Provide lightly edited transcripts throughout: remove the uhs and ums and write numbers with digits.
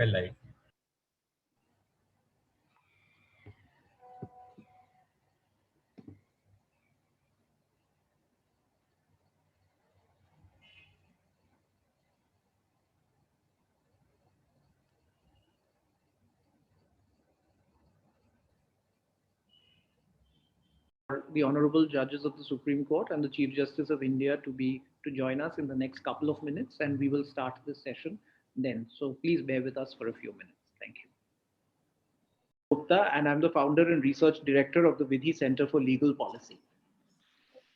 Well, I the honorable judges of the Supreme Court and the Chief Justice of India to join us in the next couple of minutes, and we will start this session then. So please bear with us for a few minutes. Thank you. Gupta, and I'm the founder and research director of the Vidhi Center for Legal Policy.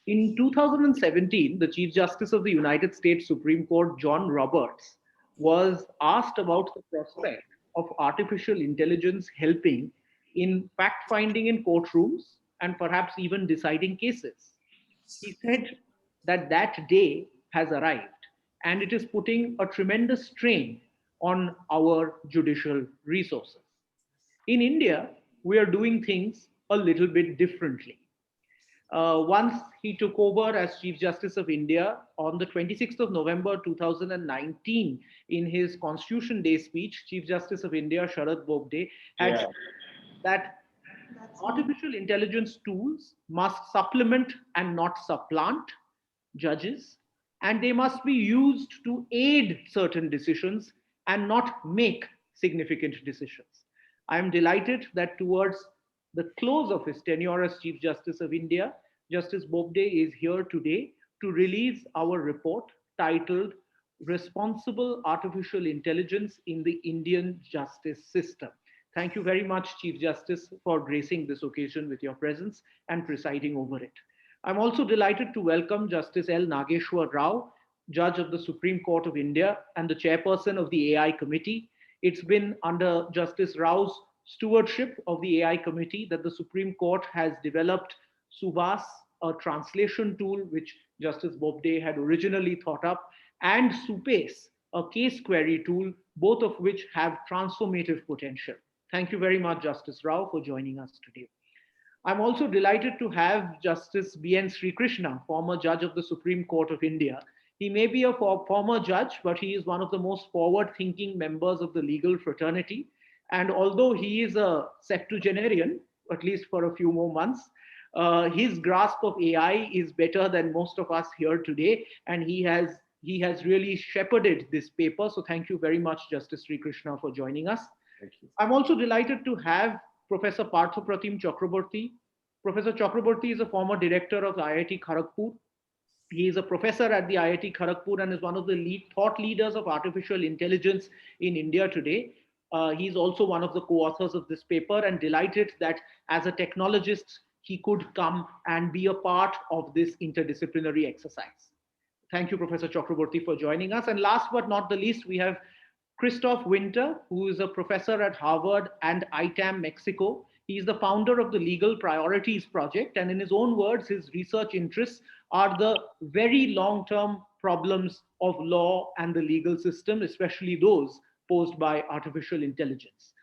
In 2017, the Chief Justice of the United States Supreme Court, John Roberts, was asked about the prospect of artificial intelligence helping in fact finding in courtrooms and perhaps even deciding cases. He said that that day has arrived and it is putting a tremendous strain on our judicial resources. In India, we are doing things a little bit differently. Once he took over as Chief Justice of India on the 26th of November 2019, in his Constitution Day speech, Chief Justice of India Sharad Bobde had said that artificial intelligence tools must supplement and not supplant judges, and they must be used to aid certain decisions and not make significant decisions. I am delighted that towards the close of his tenure as Chief Justice of India, Justice Bobde is here today to release our report titled Responsible Artificial Intelligence in the Indian Justice System. Thank you very much, Chief Justice, for gracing this occasion with your presence and presiding over it. I'm also delighted to welcome Justice L. Nageshwar Rao, Judge of the Supreme Court of India and the Chairperson of the AI Committee. It's been under Justice Rao's stewardship of the AI Committee that the Supreme Court has developed Subhas, a translation tool which Justice Bobde had originally thought up, and Supace, a case query tool, both of which have transformative potential. Thank you very much, Justice Rao, for joining us today. I'm also delighted to have Justice B.N. Srikrishna, former judge of the Supreme Court of India. He may be a former judge, but he is one of the most forward-thinking members of the legal fraternity. And although he is a septuagenarian, at least for a few more months, his grasp of AI is better than most of us here today, and he has really shepherded this paper. So thank you very much, Justice Srikrishna, for joining us. Thank you. I'm also delighted to have Professor Parthopratim Chakraborty. Professor Chakraborty is a former director of IIT Kharagpur. He is a professor at the IIT Kharagpur and is one of the thought leaders of artificial intelligence in India today. He's also one of the co-authors of this paper, and delighted that as a technologist, he could come and be a part of this interdisciplinary exercise. Thank you, Professor Chakraborty, for joining us. And last but not the least, we have Christoph Winter, who is a professor at Harvard and ITAM Mexico. He is the founder of the Legal Priorities Project, and in his own words, his research interests are the very long-term problems of law and the legal system, especially those posed by artificial intelligence.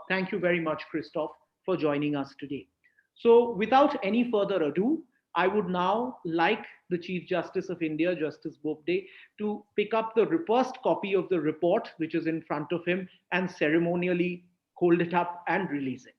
Thank you very much, Christoph, for joining us today. So without any further ado, I would now like the Chief Justice of India, Justice Bobde, to pick up the first copy of the report, which is in front of him, and ceremonially hold it up and release it.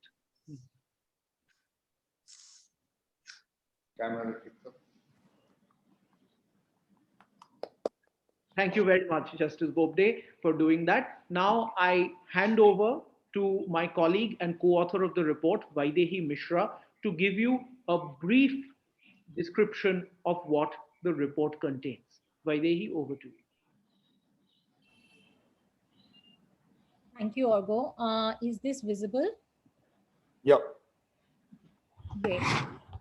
Thank you very much, Justice Bobde, for doing that. Now I hand over to my colleague and co-author of the report, Vaidehi Mishra, to give you a brief description of what the report contains. Vaidehi, over to you. Thank you, Argo. Is this visible? Yep. Great.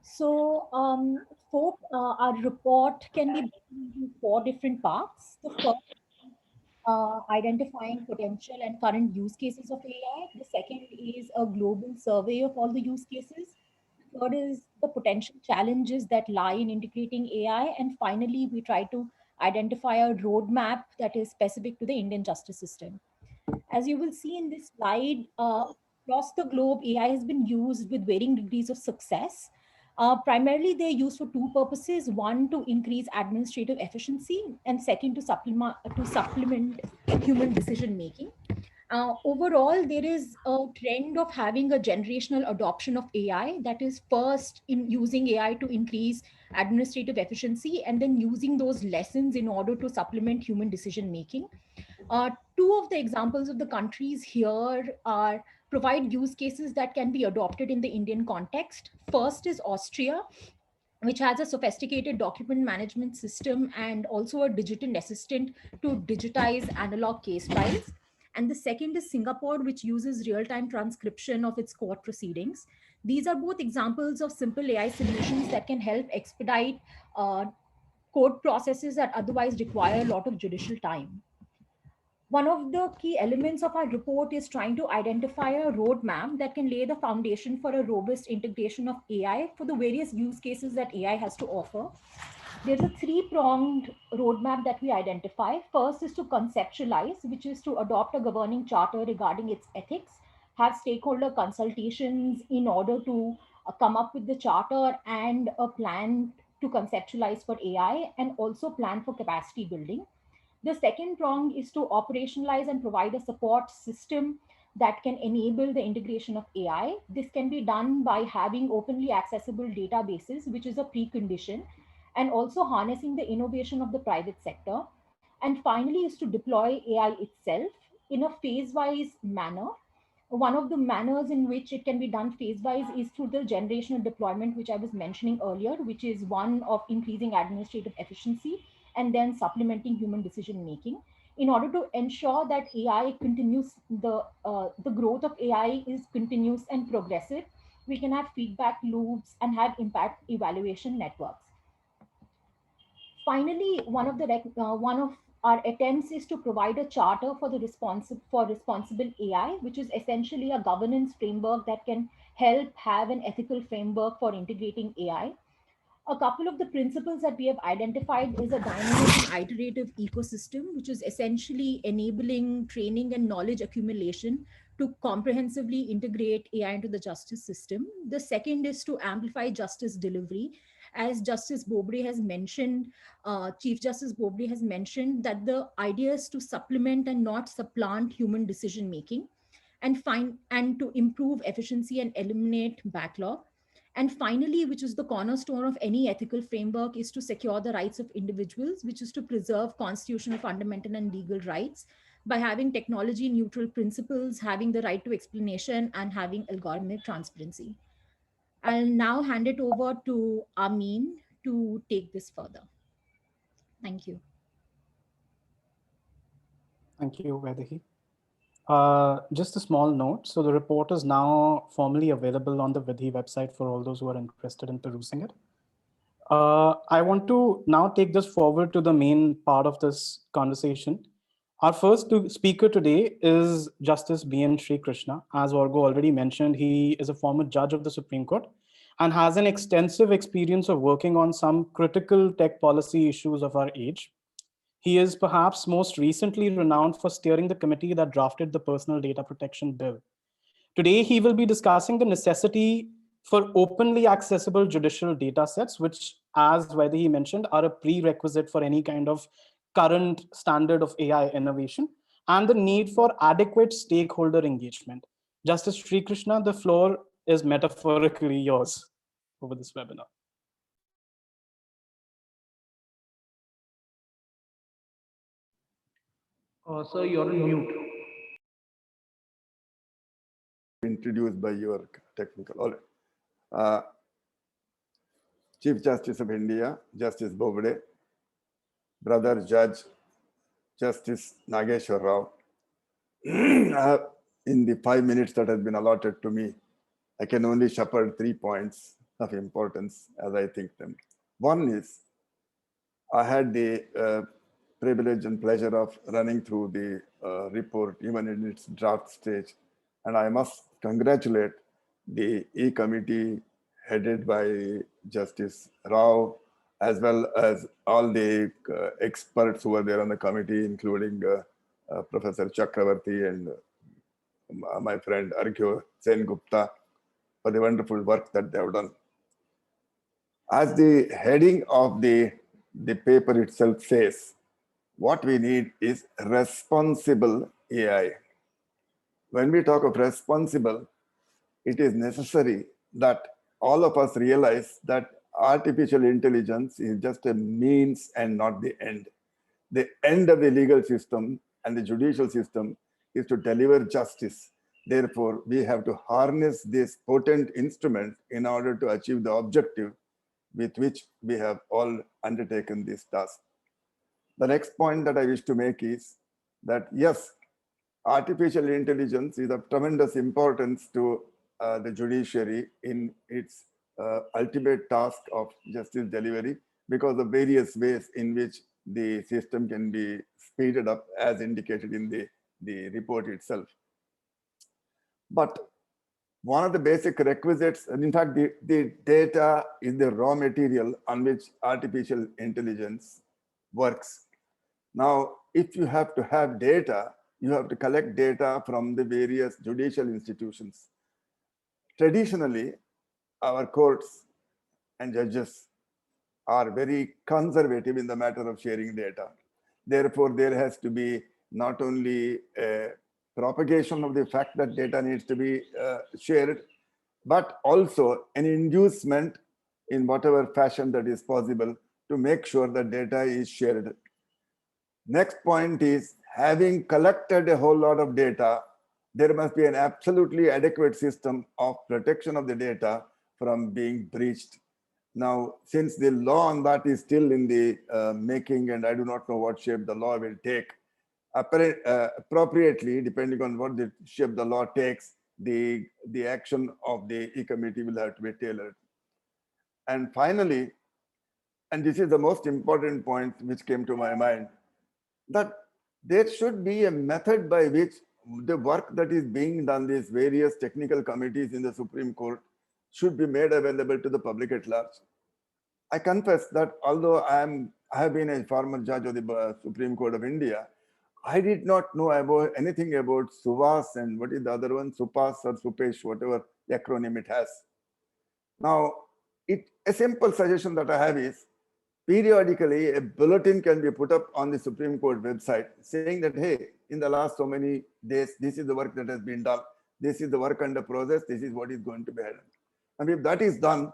So, our report can be broken into 4 different parts. The first, identifying potential and current use cases of AI. The second is a global survey of all the use cases. Third is the potential challenges that lie in integrating AI. And finally, we try to identify a roadmap that is specific to the Indian justice system. As you will see in this slide, across the globe, AI has been used with varying degrees of success. Primarily, they're used for 2 purposes. One, to increase administrative efficiency, and second, to supplement human decision making. Overall, there is a trend of having a generational adoption of AI, that is first in using AI to increase administrative efficiency and then using those lessons in order to supplement human decision making. Two of the examples of the countries here are provide use cases that can be adopted in the Indian context. First is Austria, which has a sophisticated document management system and also a digital assistant to digitize analog case files. And the second is Singapore, which uses real-time transcription of its court proceedings. These are both examples of simple AI solutions that can help expedite court processes that otherwise require a lot of judicial time. One of the key elements of our report is trying to identify a roadmap that can lay the foundation for a robust integration of AI for the various use cases that AI has to offer. There's a three-pronged roadmap that we identify. First is to conceptualize, which is to adopt a governing charter regarding its ethics, have stakeholder consultations in order to come up with the charter and a plan to conceptualize for AI, and also plan for capacity building. The second prong is to operationalize and provide a support system that can enable the integration of AI. This can be done by having openly accessible databases, which is a precondition, and also harnessing the innovation of the private sector. And finally, is to deploy AI itself in a phase-wise manner. One of the manners in which it can be done phase-wise is through the generational deployment, which I was mentioning earlier, which is one of increasing administrative efficiency and then supplementing human decision making. In order to ensure that AI continues, the growth of AI is continuous and progressive, we can have feedback loops and have impact evaluation networks. Finally, one of our attempts is to provide a charter for responsible AI, which is essentially a governance framework that can help have an ethical framework for integrating AI. A couple of the principles that we have identified is a dynamic and iterative ecosystem, which is essentially enabling training and knowledge accumulation to comprehensively integrate AI into the justice system. The second is to amplify justice delivery. As Justice Bobde has mentioned, Chief Justice Bobde has mentioned that the idea is to supplement and not supplant human decision making, and to improve efficiency and eliminate backlog. And finally, which is the cornerstone of any ethical framework, is to secure the rights of individuals, which is to preserve constitutional, fundamental, and legal rights by having technology neutral principles, having the right to explanation, and having algorithmic transparency. I'll now hand it over to Amin to take this further. Thank you. Thank you, Vaidehi. Just a small note. So the report is now formally available on the Vidhi website for all those who are interested in perusing it. I want to now take this forward to the main part of this conversation. Our first speaker today is Justice B.N. Sri Krishna. As Orgo already mentioned, he is a former judge of the Supreme Court and has an extensive experience of working on some critical tech policy issues of our age. He is perhaps most recently renowned for steering the committee that drafted the Personal Data Protection Bill. Today, he will be discussing the necessity for openly accessible judicial data sets, which, as Vaidehi mentioned, are a prerequisite for any kind of current standard of AI innovation, and the need for adequate stakeholder engagement. Justice Sri Krishna, the floor is metaphorically yours over this webinar. Sir, you're on mute. Introduced by your technical. All right. Chief Justice of India, Justice Bobde, Brother Judge, Justice Nageshwar Rao. In the 5 minutes that has been allotted to me, I can only shepherd 3 points of importance as I think them. One is, I had the privilege and pleasure of running through the report, even in its draft stage. And I must congratulate the E-Committee headed by Justice Rao, as well as all the experts who were there on the committee, including Professor Chakravarti and my friend Arghya Sen Gupta, for the wonderful work that they have done. As the heading of the paper itself says, what we need is responsible AI. when we talk of responsible, it is necessary that all of us realize that artificial intelligence is just a means and not the end. The end of the legal system and the judicial system is to deliver justice. Therefore, we have to harness this potent instrument in order to achieve the objective with which we have all undertaken this task. The next point that I wish to make is that, yes, artificial intelligence is of tremendous importance to the judiciary in its ultimate task of justice delivery, because of various ways in which the system can be speeded up as indicated in the report itself. But one of the basic requisites, and in fact, the data is the raw material on which artificial intelligence works. Now, if you have to have data, you have to collect data from the various judicial institutions. Traditionally, our courts and judges are very conservative in the matter of sharing data. Therefore, there has to be not only a propagation of the fact that data needs to be shared, but also an inducement in whatever fashion that is possible to make sure that data is shared. Next point is, having collected a whole lot of data, there must be an absolutely adequate system of protection of the data from being breached. Now, since the law on that is still in the making, and I do not know what shape the law will take, appropriately, depending on what the shape the law takes, the action of the E-Committee will have to be tailored. And finally, and this is the most important point which came to my mind, that there should be a method by which the work that is being done, these various technical committees in the Supreme Court, should be made available to the public at large. I confess that although I have been a former judge of the Supreme Court of India, I did not know about anything about SUVAS and what is the other one, SUPAS or SUPESH, whatever acronym it has. Now, a simple suggestion that I have is, periodically a bulletin can be put up on the Supreme Court website saying that, hey, in the last so many days, this is the work that has been done. This is the work under process. This is what is going to be done. And if that is done,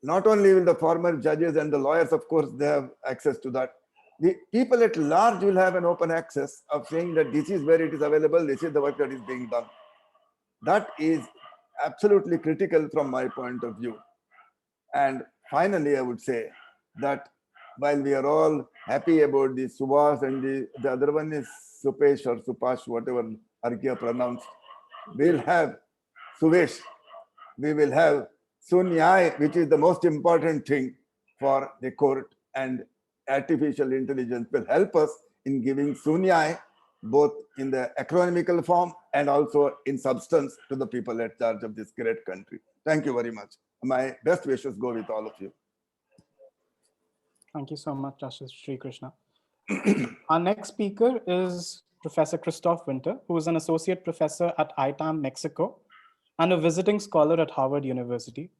not only will the former judges and the lawyers, of course, they have access to that. The people at large will have an open access of saying that this is where it is available. This is the work that is being done. That is absolutely critical from my point of view. And finally, I would say that while we are all happy about the SUVAS and the other one is SUPESH or SUPASH, whatever Arkia pronounced, we'll have SUVESH, we will have Sunyai, which is the most important thing for the court, and artificial intelligence will help us in giving Sunyai both in the acronymical form and also in substance to the people at charge of this great country. Thank you very much. My best wishes go with all of you. Thank you so much, Justice Sri Krishna. Our next speaker is Professor Christoph Winter, who is an associate professor at ITAM, Mexico, and a visiting scholar at Harvard University.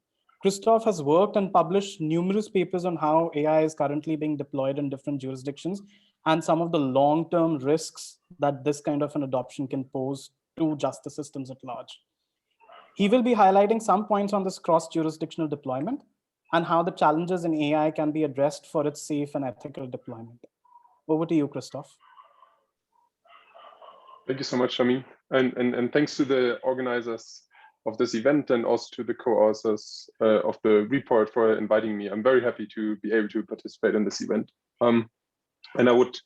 Christoph has worked and published numerous papers on how AI is currently being deployed in different jurisdictions and some of the long-term risks that this kind of an adoption can pose to justice systems at large. He will be highlighting some points on this cross-jurisdictional deployment and how the challenges in AI can be addressed for its safe and ethical deployment. Over to you, Christoph. Thank you so much, Shami. And thanks to the organizers of this event and also to the co-authors of the report for inviting me. I'm very happy to be able to participate in this event. And I would,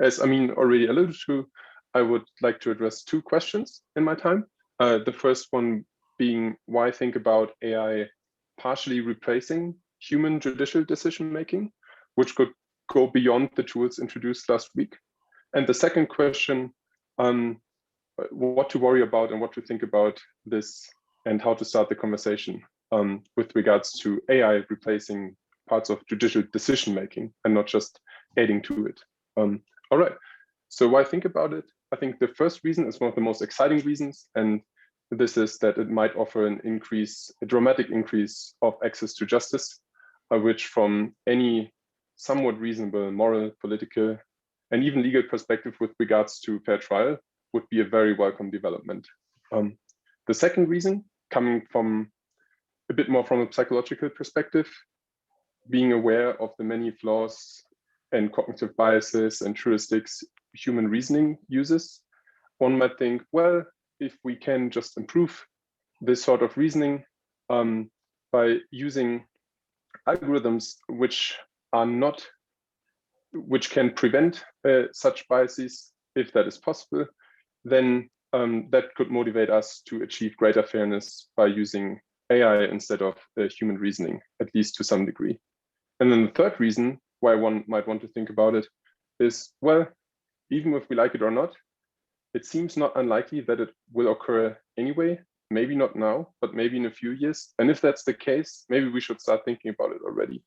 as Amin already alluded to, I would like to address two questions in my time. The first one being why think about AI partially replacing human judicial decision-making, which could go beyond the tools introduced last week. And the second question, what to worry about and what to think about this and how to start the conversation with regards to AI replacing parts of judicial decision-making and not just adding to it. All right, so why think about it? I think the first reason is one of the most exciting reasons, and this is that it might offer a dramatic increase of access to justice, which from any somewhat reasonable moral, political, and even legal perspective with regards to fair trial would be a very welcome development. The second reason, coming from a bit more from a psychological perspective, being aware of the many flaws and cognitive biases and heuristics human reasoning uses, one might think, well, if we can just improve this sort of reasoning by using algorithms which can prevent such biases, if that is possible, then that could motivate us to achieve greater fairness by using AI instead of human reasoning, at least to some degree. And then the third reason why one might want to think about it is, well, even if we like it or not, it seems not unlikely that it will occur anyway, maybe not now, but maybe in a few years. And if that's the case, maybe we should start thinking about it already.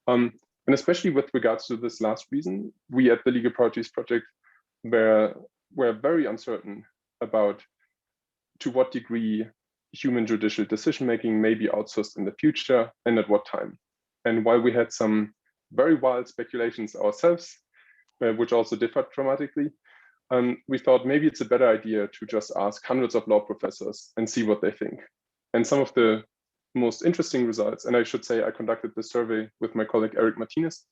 And especially with regards to this last reason, we at the Legal Priorities Project we're very uncertain about to what degree human judicial decision-making may be outsourced in the future and at what time. And while we had some very wild speculations ourselves, which also differed dramatically, we thought maybe it's a better idea to just ask hundreds of law professors and see what they think. And some of the most interesting results, and I should say I conducted this survey with my colleague Eric Martinez,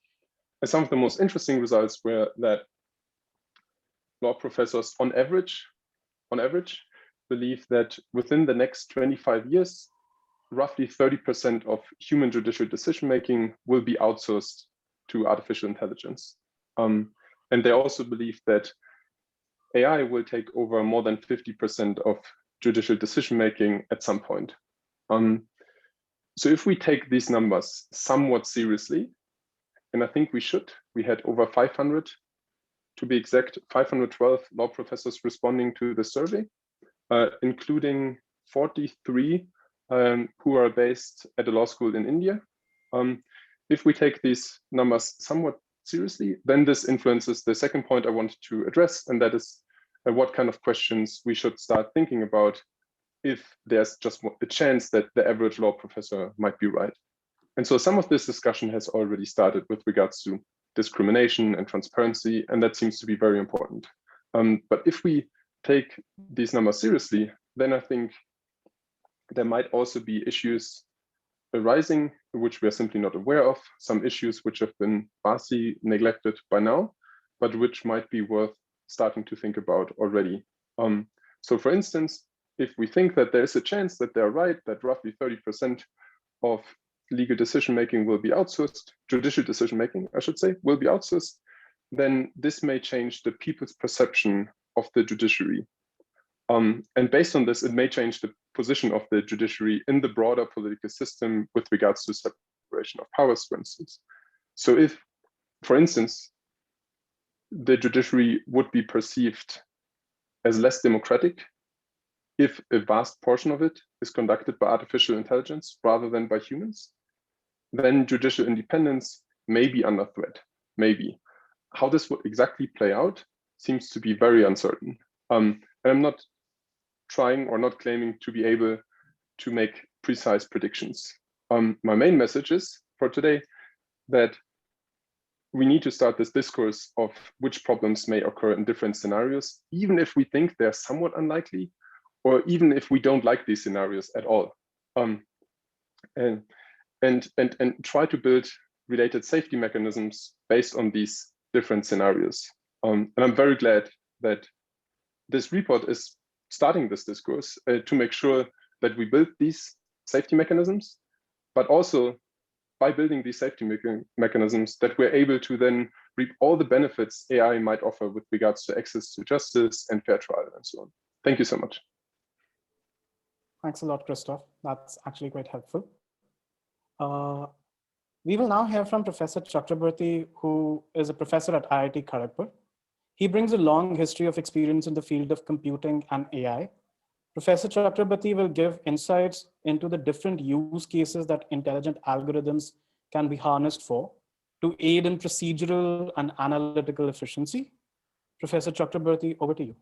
and some of the most interesting results were that law professors on average, believe that within the next 25 years, roughly 30% of human judicial decision-making will be outsourced to artificial intelligence. And they also believe that AI will take over more than 50% of judicial decision-making at some point. So if we take these numbers somewhat seriously, and I think we should, we had over 500, to be exact, 512 law professors responding to the survey, including 43 who are based at a law school in India. If we take these numbers somewhat seriously, then this influences the second point I wanted to address, and that is what kind of questions we should start thinking about if there's just a chance that the average law professor might be right. And so some of this discussion has already started with regards to discrimination and transparency, and that seems to be very important. But if we take these numbers seriously, then I think there might also be issues arising which we are simply not aware of, some issues which have been vastly neglected by now, but which might be worth starting to think about already. So for instance, if we think that there is a chance that they're right, that roughly 30% of legal decision-making will be outsourced, judicial decision-making, I should say, will be outsourced, then this may change the people's perception of the judiciary. And based on this, it may change the position of the judiciary in the broader political system with regards to separation of powers, for instance. So if, for instance, the judiciary would be perceived as less democratic if a vast portion of it is conducted by artificial intelligence rather than by humans, then judicial independence may be under threat, maybe. How this would exactly play out seems to be very uncertain. And I'm not trying or not claiming to be able to make precise predictions. My main message is for today that we need to start this discourse of which problems may occur in different scenarios, even if we think they're somewhat unlikely, or even if we don't like these scenarios at all. And try to build related safety mechanisms based on these different scenarios. And I'm very glad that this report is starting this discourse to make sure that we build these safety mechanisms, but also by building these safety mechanisms that we're able to then reap all the benefits AI might offer with regards to access to justice and fair trial and so on. Thank you so much. Thanks a lot, Christoph. That's actually quite helpful. We will now hear from Professor Chakraborty, who is a professor at IIT Kharagpur. He brings a long history of experience in the field of computing and AI. Professor Chakraborty will give insights into the different use cases that intelligent algorithms can be harnessed for to aid in procedural and analytical efficiency. Professor Chakraborty, over to you.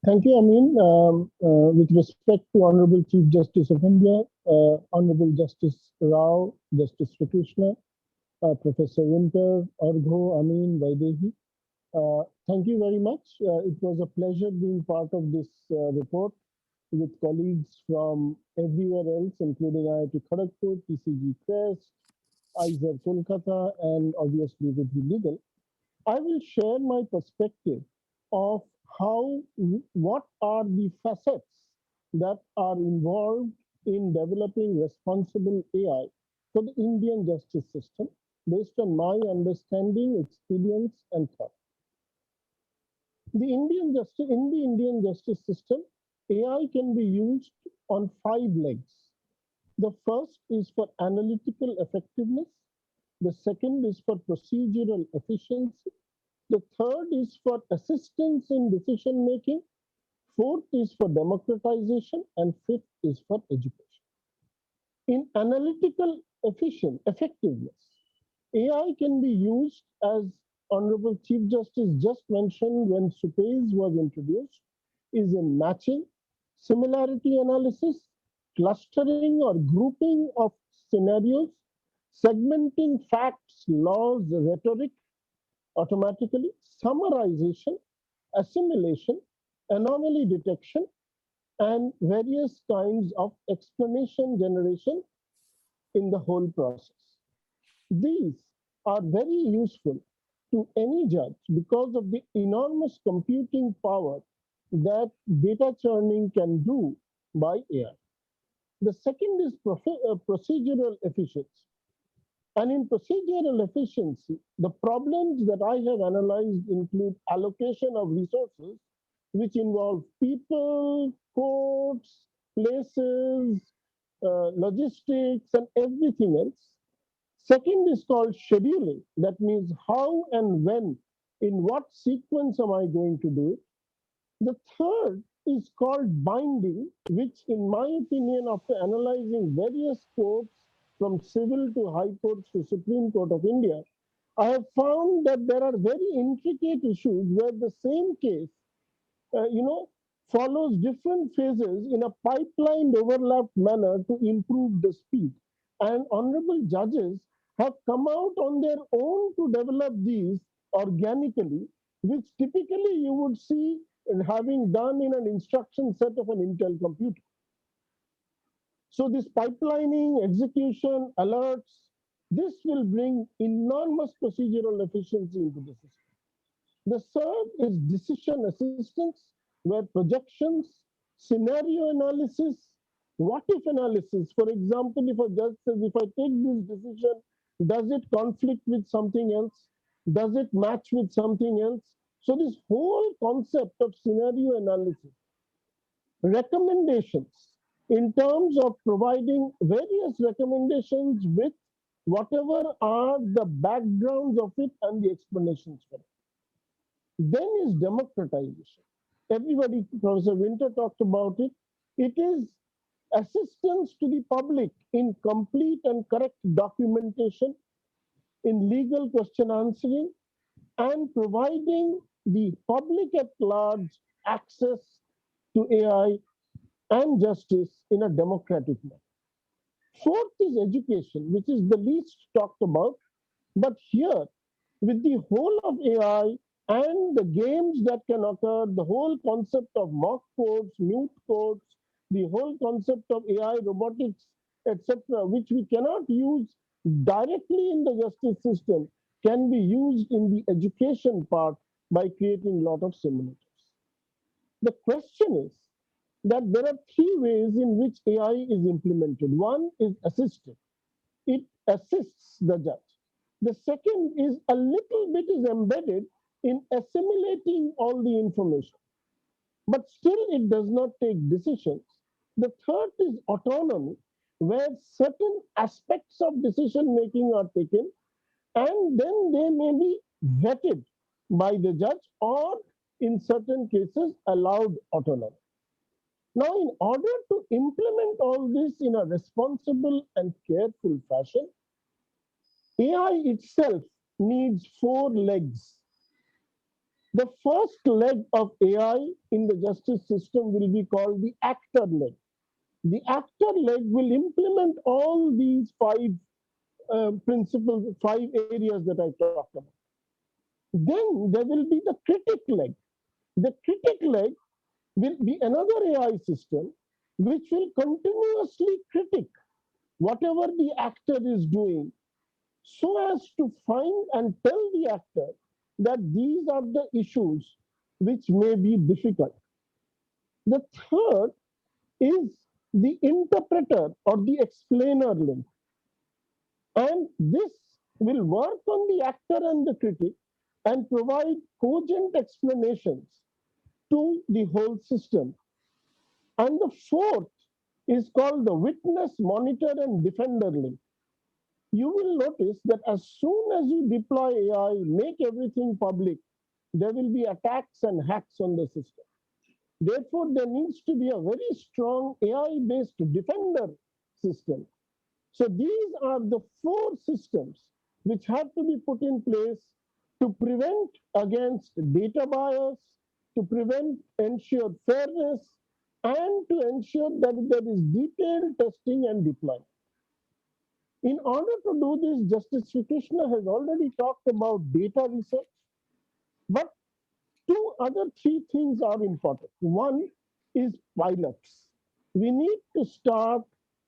Thank you, Amin. With respect to Honorable Chief Justice of India, Honorable Justice Rao, Justice Sri Krishna, Professor Winter, Argho, Amin, Vaidehi, Thank you very much. It was a pleasure being part of this report with colleagues from everywhere else, including IIT Kharagpur, TCG Quest, ISER Kolkata, and obviously with the legal. I will share my perspective of what are the facets that are involved in developing responsible AI for the Indian justice system based on my understanding, experience, and thought. In the Indian justice system, AI can be used on 5 legs. The first is for analytical effectiveness. The second is for procedural efficiency. The third is for assistance in decision making. Fourth is for democratization. And fifth is for education. In analytical effectiveness, AI can be used, as Honorable Chief Justice just mentioned when SUPACE was introduced, is in matching, similarity analysis, clustering or grouping of scenarios, segmenting facts, laws, rhetoric automatically, summarization, assimilation, anomaly detection, and various kinds of explanation generation in the whole process. These are very useful to any judge because of the enormous computing power that data churning can do by AI. The second is procedural efficiency. And in procedural efficiency, the problems that I have analyzed include allocation of resources, which involve people, courts, places, logistics, and everything else. Second is called scheduling. That means how and when, in what sequence am I going to do it? The third is called binding, which in my opinion, after analyzing various courts from civil to high courts to Supreme Court of India, I have found that there are very intricate issues where the same case, follows different phases in a pipeline overlapped manner to improve the speed. And honorable judges have come out on their own to develop these organically, which typically you would see having done in an instruction set of an Intel computer. So this pipelining, execution, alerts, this will bring enormous procedural efficiency into the system. The third is decision assistance, where projections, scenario analysis, what if analysis. For example, if a judge says, if I take this decision, does it conflict with something else? Does it match with something else? So this whole concept of scenario analysis, recommendations in terms of providing various recommendations with whatever are the backgrounds of it and the explanations for it. Then is democratization. Everybody, Professor Winter talked about it. It is assistance to the public in complete and correct documentation, in legal question answering, and providing the public at large access to AI and justice in a democratic manner. Fourth is education, which is the least talked about. But here, with the whole of AI and the games that can occur, the whole concept of mock courts, mute courts, the whole concept of AI, robotics, etc., which we cannot use directly in the justice system, can be used in the education part by creating a lot of simulators. The question is that there are 3 ways in which AI is implemented. One is assisted. It assists the judge. The second is a little bit is embedded in assimilating all the information, but still it does not take decisions. The third is autonomy, where certain aspects of decision making are taken and then they may be vetted by the judge or in certain cases allowed autonomy. Now, in order to implement all this in a responsible and careful fashion, AI itself needs 4 legs. The first leg of AI in the justice system will be called the actor leg. The actor leg will implement all these 5 principles, 5 areas that I talked about. Then there will be the critic leg. The critic leg will be another AI system which will continuously critic whatever the actor is doing, so as to find and tell the actor that these are the issues which may be difficult. The third is the interpreter or the explainer link. And this will work on the actor and the critic and provide cogent explanations to the whole system. And the fourth is called the witness, monitor, and defender link. You will notice that as soon as you deploy AI, make everything public, there will be attacks and hacks on the system. Therefore, there needs to be a very strong AI-based defender system. So these are the four systems which have to be put in place to prevent against data bias, to ensure fairness, and to ensure that there is detailed testing and deployment. In order to do this, Justice Sri Krishna has already talked about data research, but three things are important. One is pilots. We need to start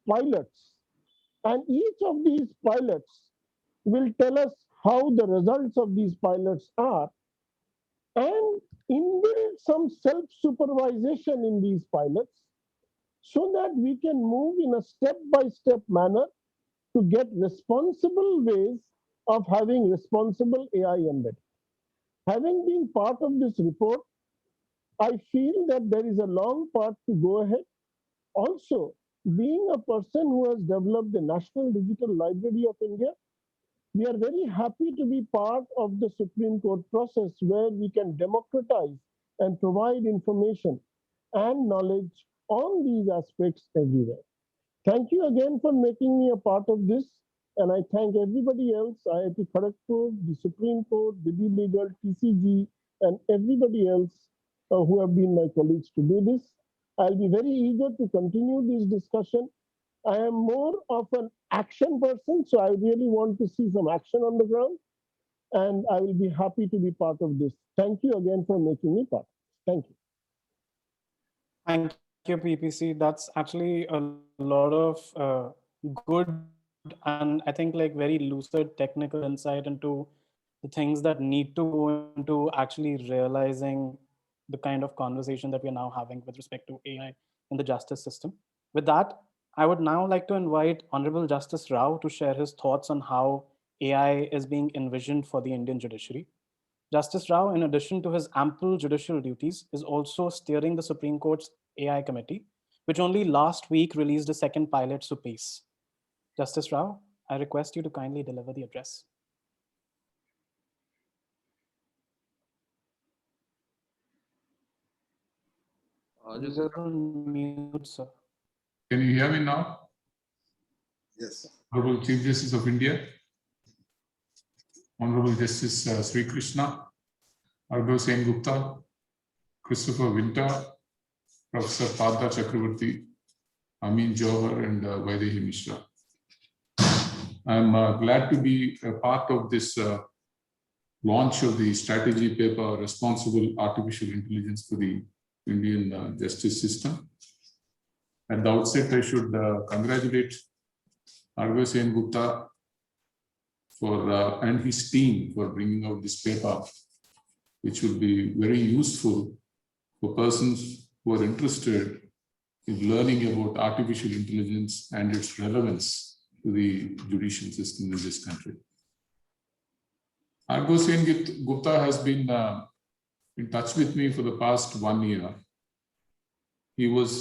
pilots, and each of these pilots will tell us how the results of these pilots are, and inbuild some self-supervision in these pilots so that we can move in a step-by-step manner to get responsible ways of having responsible AI embedded. Having been part of this report, I feel that there is a long path to go ahead. Also, being a person who has developed the National Digital Library of India, we are very happy to be part of the Supreme Court process where we can democratize and provide information and knowledge on these aspects everywhere. Thank you again for making me a part of this. And I thank everybody else, IIT Kharagpur, the Supreme Court, Vidhi Legal, TCG, and everybody else who have been my colleagues to do this. I'll be very eager to continue this discussion. I am more of an action person, so I really want to see some action on the ground. And I will be happy to be part of this. Thank you again for making me part. Thank you. Thank you, PPC. That's actually a lot of good and I think like very lucid technical insight into the things that need to go into actually realizing the kind of conversation that we're now having with respect to AI in the justice system. With that, I would now like to invite Honorable Justice Rao to share his thoughts on how AI is being envisioned for the Indian judiciary. Justice Rao, in addition to his ample judicial duties, is also steering the Supreme Court's AI committee, which only last week released a second pilot, SUPACE. Justice Rao, I request you to kindly deliver the address. Just on mute, sir. Can you hear me now? Yes. Honorable Chief Justice of India, Honorable Justice Sri Krishna, Arghab Sen Gupta, Christopher Winter, Professor Partha Chakravarti, Amin Johar, and Vaidehi Mishra. I'm glad to be a part of this launch of the strategy paper, Responsible Artificial Intelligence for the Indian justice system. At the outset, I should congratulate Arghab Sen Gupta and his team for bringing out this paper, which will be very useful for persons who are interested in learning about artificial intelligence and its relevance to the judicial system in this country. Arghab Sen Gupta has been in touch with me for the past 1 year. He was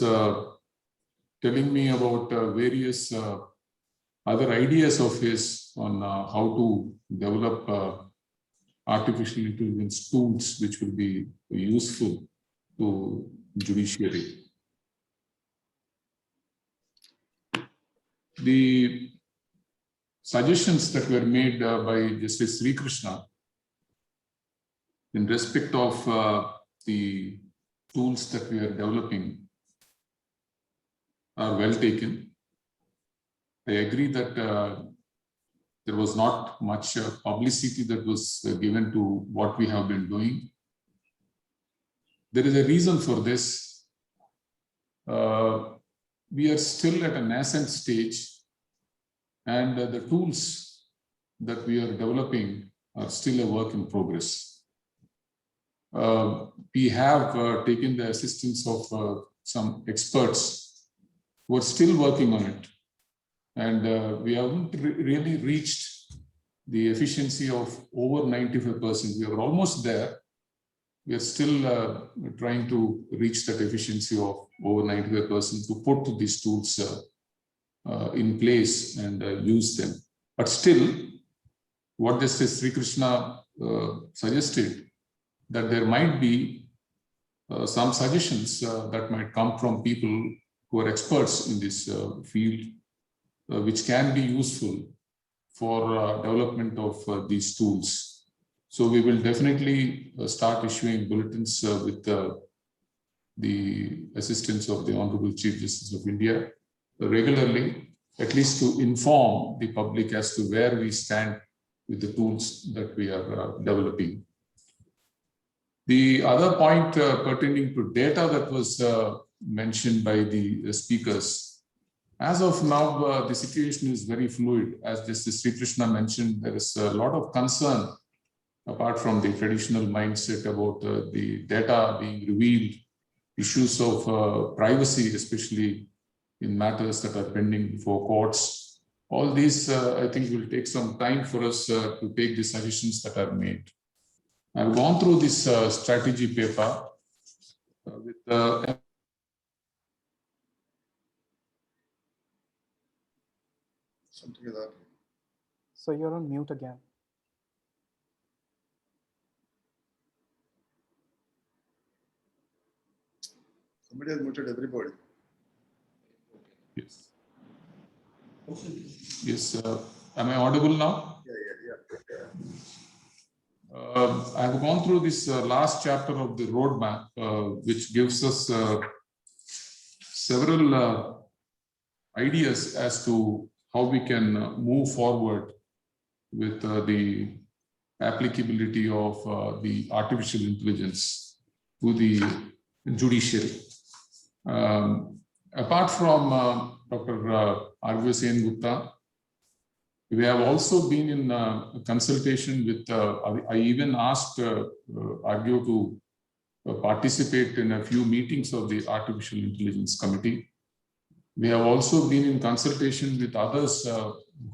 telling me about various other ideas of his on how to develop artificial intelligence tools which will be useful to judiciary. The suggestions that were made by Justice Sri Krishna in respect of the tools that we are developing are well taken. I agree that there was not much publicity that was given to what we have been doing. There is a reason for this. We are still at a nascent stage, and the tools that we are developing are still a work in progress. We have taken the assistance of some experts who are still working on it, and we haven't really reached the efficiency of over 95%. We are almost there. We are still trying to reach that efficiency of over 95% to put these tools in place and use them. But still, what Justice Sri Krishna suggested, that there might be some suggestions that might come from people who are experts in this field, which can be useful for development of these tools. So we will definitely start issuing bulletins with the assistance of the Honorable Chief Justice of India regularly, at least to inform the public as to where we stand with the tools that we are developing. The other point pertaining to data that was mentioned by the speakers, as of now, the situation is very fluid. As Justice Sri Krishna mentioned, there is a lot of concern apart from the traditional mindset about the data being revealed, issues of privacy, especially in matters that are pending before courts. All these, I think, will take some time for us to take the suggestions that are made. I've gone through this strategy paper with something like that. So you're on mute again. Somebody has muted everybody. Yes. Yes. Am I audible now? Yeah. I have gone through this last chapter of the roadmap, which gives us several ideas as to how we can move forward with the applicability of the artificial intelligence to the judiciary. Apart from Dr. R.V. Sengupta, we have also been in consultation with, I even asked Argyo to participate in a few meetings of the Artificial Intelligence Committee. We have also been in consultation with others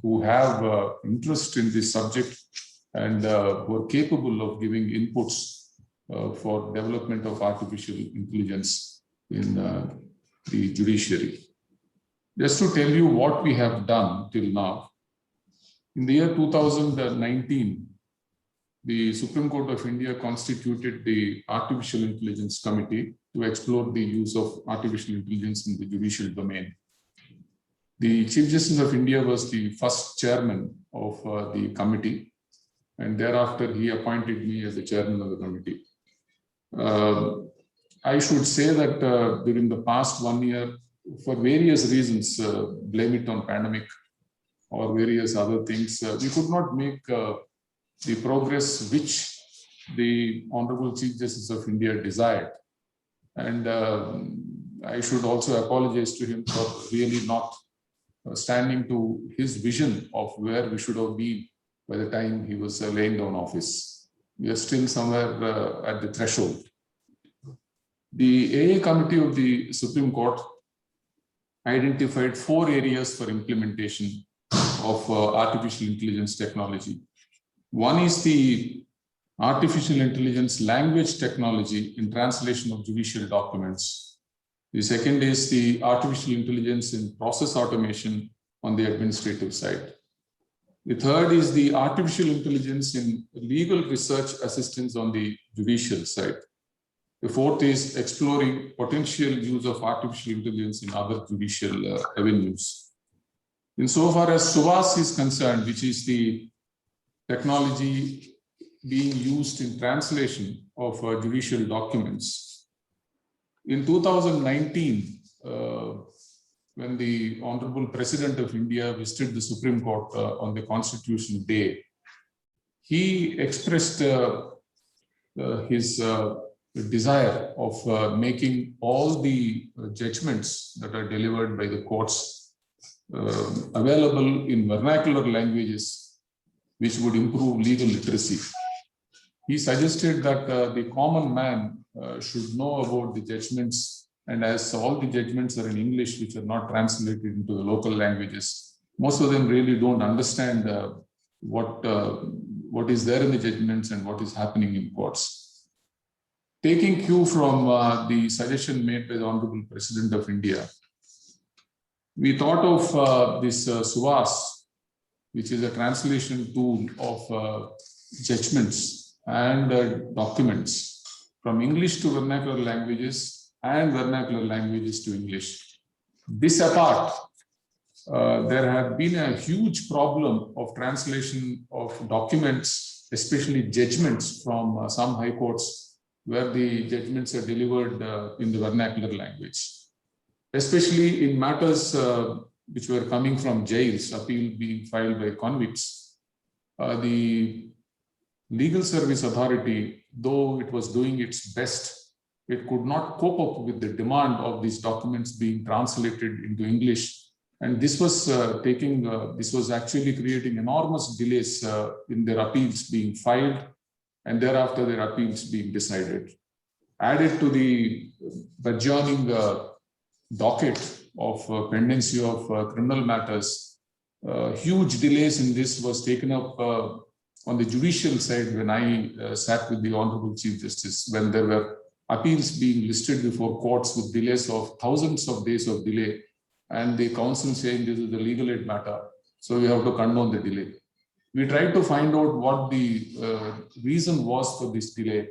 who have interest in this subject and who are capable of giving inputs for development of artificial intelligence in the judiciary. Just to tell you what we have done till now. In the year 2019, the Supreme Court of India constituted the Artificial Intelligence Committee to explore the use of artificial intelligence in the judicial domain. The Chief Justice of India was the first chairman of the committee, and thereafter he appointed me as the chairman of the committee. I should say that during the past 1 year, for various reasons, blame it on pandemic or various other things, we could not make the progress which the Honorable Chief Justice of India desired. And I should also apologize to him for really not standing to his vision of where we should have been by the time he was laying down office. We are still somewhere at the threshold. The AA Committee of the Supreme Court identified 4 areas for implementation of artificial intelligence technology. One is the artificial intelligence language technology in translation of judicial documents. The second is the artificial intelligence in process automation on the administrative side. The third is the artificial intelligence in legal research assistance on the judicial side. The fourth is exploring potential use of artificial intelligence in other judicial avenues. Insofar as SUVAS is concerned, which is the technology being used in translation of judicial documents, in 2019, when the Honorable President of India visited the Supreme Court on the Constitution Day, he expressed his desire of making all the judgments that are delivered by the courts available in vernacular languages, which would improve legal literacy. He suggested that the common man should know about the judgments, and as all the judgments are in English, which are not translated into the local languages, most of them really don't understand what is there in the judgments and what is happening in courts. Taking cue from the suggestion made by the Honorable President of India, we thought of this SUVAS, which is a translation tool of judgments and documents from English to vernacular languages and vernacular languages to English. This apart, there have been a huge problem of translation of documents, especially judgments from some high courts, where the judgments are delivered in the vernacular language, especially in matters which were coming from jails, appeal being filed by convicts. The Legal Service Authority, though it was doing its best, it could not cope up with the demand of these documents being translated into English. And this was this was actually creating enormous delays in their appeals being filed and thereafter their appeals being decided. Added to the burgeoning docket of pendency of criminal matters, huge delays in this was taken up on the judicial side when I sat with the Honorable Chief Justice, when there were appeals being listed before courts with delays of thousands of days of delay, and the counsel saying this is the legal aid matter, so we have to condone the delay. We tried to find out what the reason was for this delay,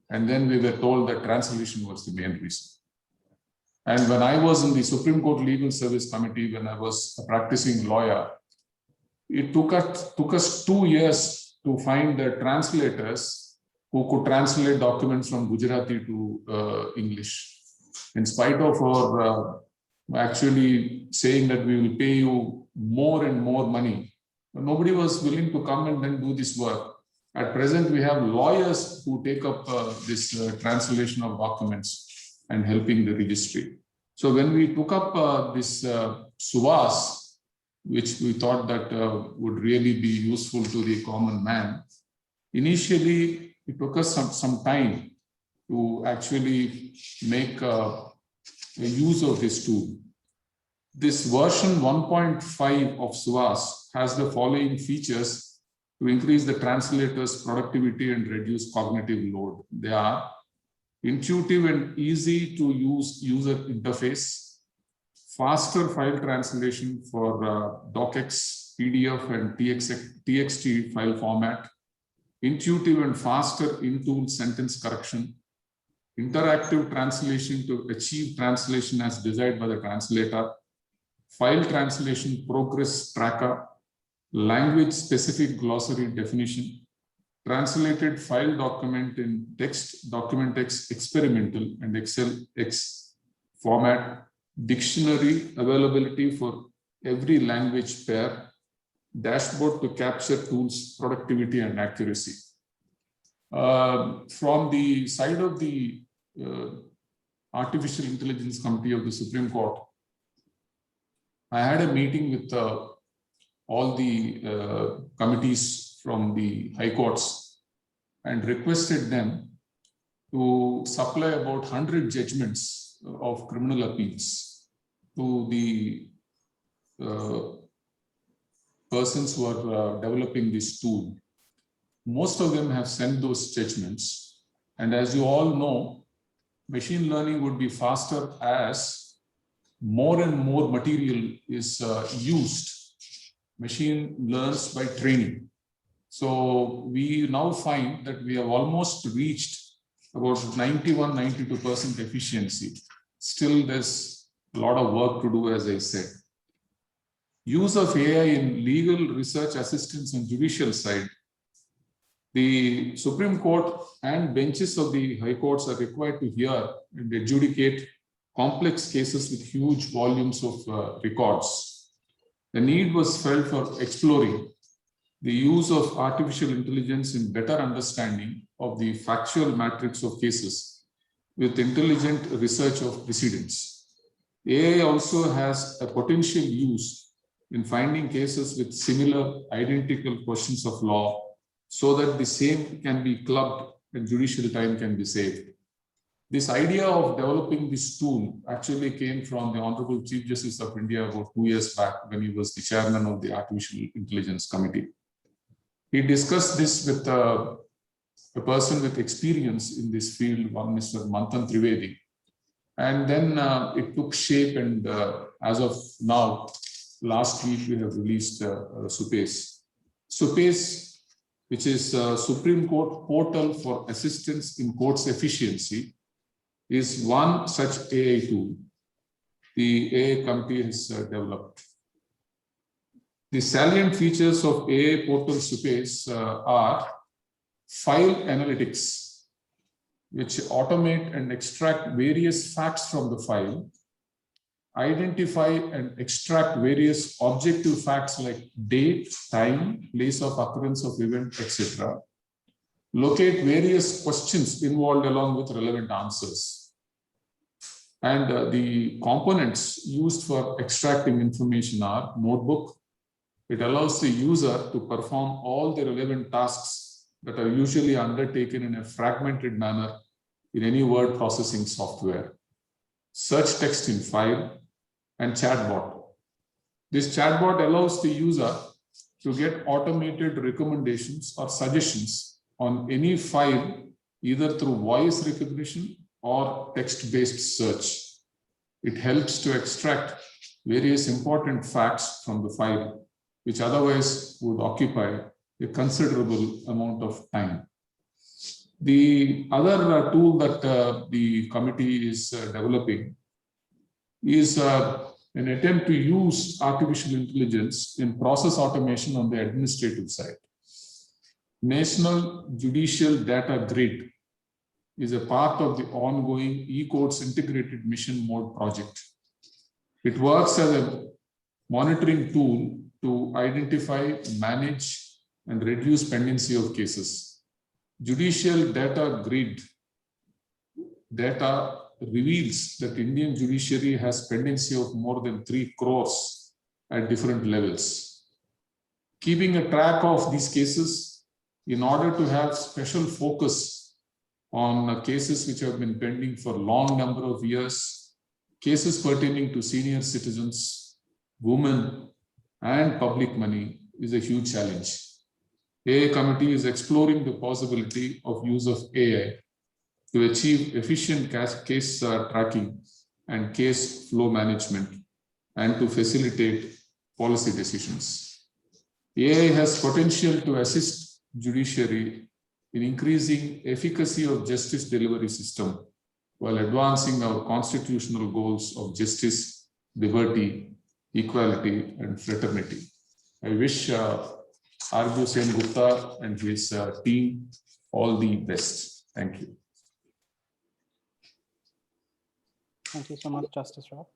and then we were told that translation was the main reason. And when I was in the Supreme Court Legal Service Committee, when I was a practicing lawyer, it took us 2 years to find the translators who could translate documents from Gujarati to English. In spite of our actually saying that we will pay you more and more money, but nobody was willing to come and then do this work. At present, we have lawyers who take up this translation of documents and helping the registry. So when we took up this SUVAS, which we thought that would really be useful to the common man, initially it took us some time to actually make use of this tool. This version 1.5 of SUVAS has the following features to increase the translator's productivity and reduce cognitive load. They are intuitive and easy to use user interface, faster file translation for docx, PDF and TXT file format, intuitive and faster in-tool sentence correction, interactive translation to achieve translation as desired by the translator, file translation progress tracker, language-specific glossary definition, translated file document in text, document X experimental and XLX format, dictionary availability for every language pair, dashboard to capture tools, productivity and accuracy. From the side of the Artificial Intelligence Committee of the Supreme Court, I had a meeting with all the committees from the high courts and requested them to supply about 100 judgments of criminal appeals to the persons who are developing this tool. Most of them have sent those judgments. And as you all know, machine learning would be faster as more and more material is used. Machine learns by training. So we now find that we have almost reached about 91-92% efficiency. Still, there's a lot of work to do, as I said. Use of AI in legal research assistance and judicial side. The Supreme Court and benches of the high courts are required to hear and adjudicate complex cases with huge volumes of records. The need was felt for exploring the use of artificial intelligence in better understanding of the factual matrix of cases with intelligent research of precedents. AI also has a potential use in finding cases with similar identical questions of law so that the same can be clubbed and judicial time can be saved. This idea of developing this tool actually came from the Honorable Chief Justice of India about 2 years back when he was the chairman of the Artificial Intelligence Committee. He discussed this with a person with experience in this field, one Mr. Manthan Trivedi. And then it took shape, and as of now, last week we have released SUPACE. SUPACE, which is Supreme Court Portal for Assistance in Courts Efficiency, is one such AI tool the AI committee has developed. The salient features of AI portal SUPACE are file analytics, which automate and extract various facts from the file, identify and extract various objective facts like date, time, place of occurrence of event, etc. Locate various questions involved along with relevant answers. And the components used for extracting information are notebook. It allows the user to perform all the relevant tasks that are usually undertaken in a fragmented manner in any word processing software. Search text in file and chatbot. This chatbot allows the user to get automated recommendations or suggestions on any file, either through voice recognition or text-based search. It helps to extract various important facts from the file, which otherwise would occupy a considerable amount of time. The other tool that the committee is developing is an attempt to use artificial intelligence in process automation on the administrative side. National Judicial Data Grid is a part of the ongoing e-courts integrated mission mode project. It works as a monitoring tool to identify, manage, and reduce pendency of cases. Judicial Data Grid data reveals that Indian judiciary has pendency of more than 3 crores at different levels. Keeping a track of these cases in order to have special focus on cases which have been pending for a long number of years, cases pertaining to senior citizens, women, and public money is a huge challenge. AI committee is exploring the possibility of use of AI to achieve efficient case tracking and case flow management and to facilitate policy decisions. AI has potential to assist judiciary in increasing efficacy of justice delivery system while advancing our constitutional goals of justice, liberty, equality, and fraternity. I wish R.B. Sengupta and his team all the best. Thank you. Thank you so much, Justice Rao.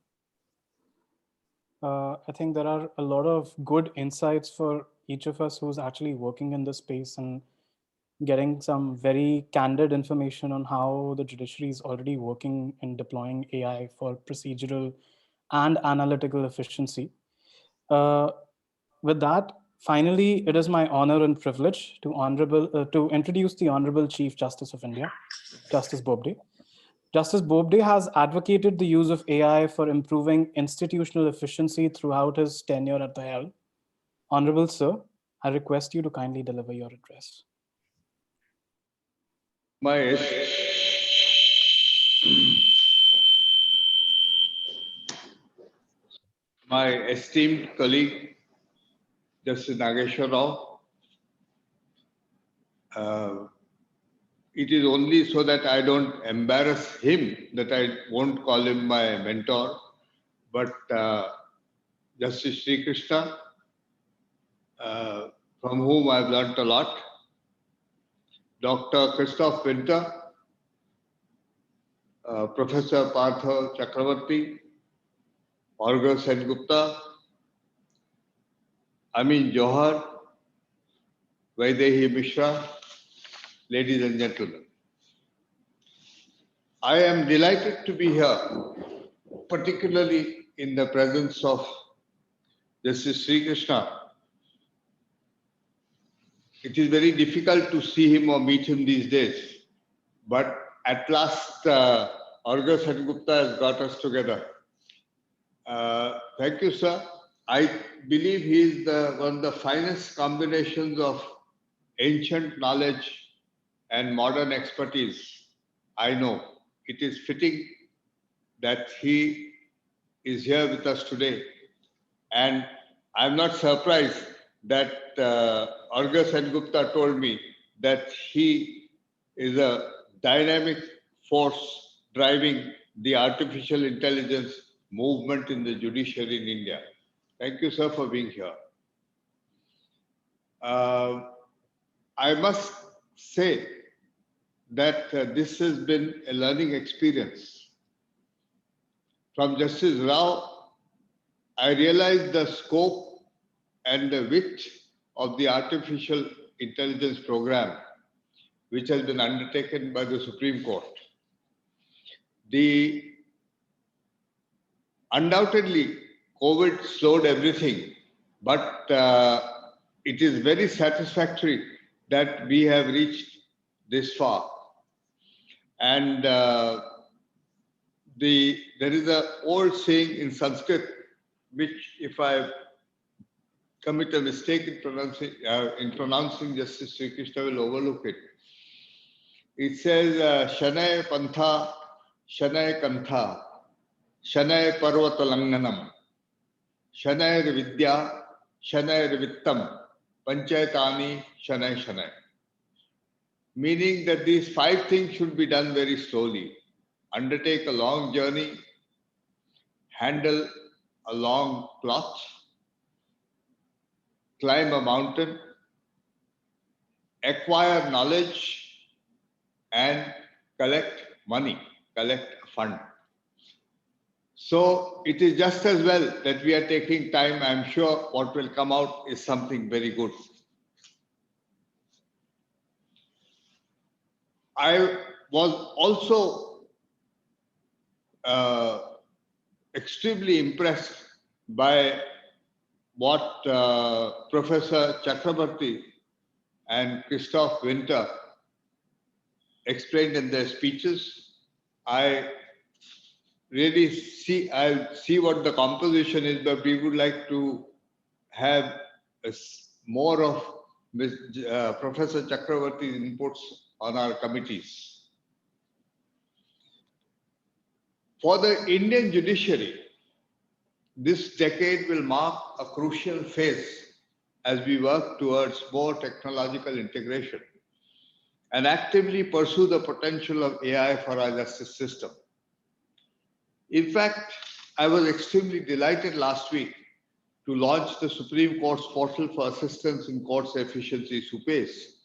I think there are a lot of good insights for each of us who's actually working in this space and getting some very candid information on how the judiciary is already working in deploying AI for procedural and analytical efficiency. With that, finally, it is my honor and privilege to introduce the Honorable Chief Justice of India, Justice Bobde. Justice Bobde has advocated the use of AI for improving institutional efficiency throughout his tenure at the helm. Honorable Sir, I request you to kindly deliver your address. My esteemed colleague, Justice Nageshwar Rao, it is only so that I don't embarrass him that I won't call him my mentor, but Justice Sri Krishna, from whom I've learnt a lot, Dr. Christoph Winter, Professor Partha Chakravarti, Olga Sengupta, Amin Johar, Vaidehi Mishra, ladies and gentlemen. I am delighted to be here, particularly in the presence of Justice Sri Krishna. It is very difficult to see him or meet him these days, but at last Olga Sengupta has got us together. Thank you, sir. I believe he is one of the finest combinations of ancient knowledge and modern expertise I know. It is fitting that he is here with us today. And I'm not surprised that Olga Sengupta told me that he is a dynamic force driving the artificial intelligence movement in the judiciary in India. Thank you, sir, for being here. I must say that this has been a learning experience. From Justice Rao, I realized the scope and the width of the artificial intelligence program, which has been undertaken by the Supreme Court. Undoubtedly, COVID slowed everything, but it is very satisfactory that we have reached this far. And there is an old saying in Sanskrit, which if I commit a mistake in pronouncing Justice Sri Krishna will overlook it. It says, Shanay Pantha, Shanay Kantha, Shanay Parvata Langanam, Shanay Vidya, Shanay Vittam, Panchayatani, Shanay Shanay. Meaning that these 5 things should be done very slowly. Undertake a long journey, handle a long plot, climb a mountain, acquire knowledge, and collect money, collect a fund. So it is just as well that we are taking time. I'm sure what will come out is something very good. I was also extremely impressed by what Professor Chakravarti and Christoph Winter explained in their speeches. I see what the composition is, but we would like to have more of Professor Chakravarti's inputs on our committees. For the Indian judiciary, this decade will mark a crucial phase as we work towards more technological integration and actively pursue the potential of AI for our justice system. In fact, I was extremely delighted last week to launch the Supreme Court's portal for assistance in courts efficiency, SUPACE,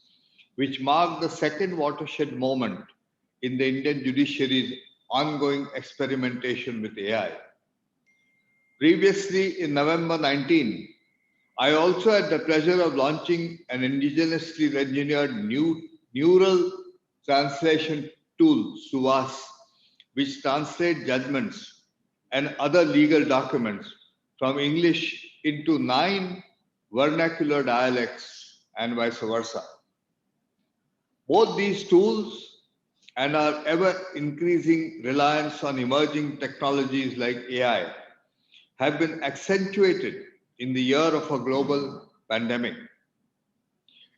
which marked the second watershed moment in the Indian judiciary's ongoing experimentation with AI. Previously, in November 19, I also had the pleasure of launching an indigenously engineered neural translation tool, SUVAS, which translates judgments and other legal documents from English into 9 vernacular dialects and vice versa. Both these tools and our ever-increasing reliance on emerging technologies like AI have been accentuated in the year of a global pandemic.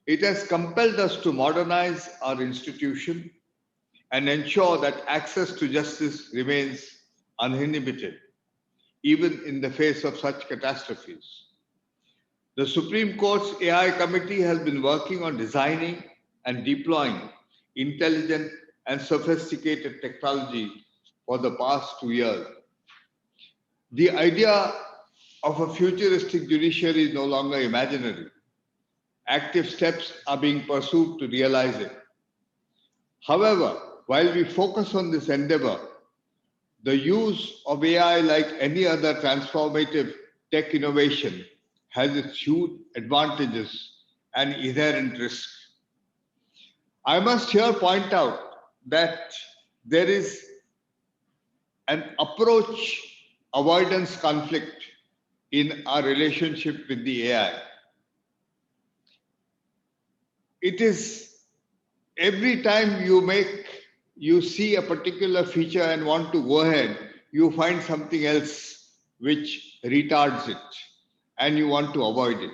It has compelled us to modernize our institution and ensure that access to justice remains uninhibited, even in the face of such catastrophes. The Supreme Court's AI committee has been working on designing and deploying intelligent and sophisticated technology for the past 2 years. The idea of a futuristic judiciary is no longer imaginary. Active steps are being pursued to realize it. However, while we focus on this endeavor, the use of AI, like any other transformative tech innovation, has its huge advantages and inherent risks. I must here point out that there is an approach avoidance conflict in our relationship with the AI. It is every time you see a particular feature and want to go ahead, you find something else which retards it and you want to avoid it.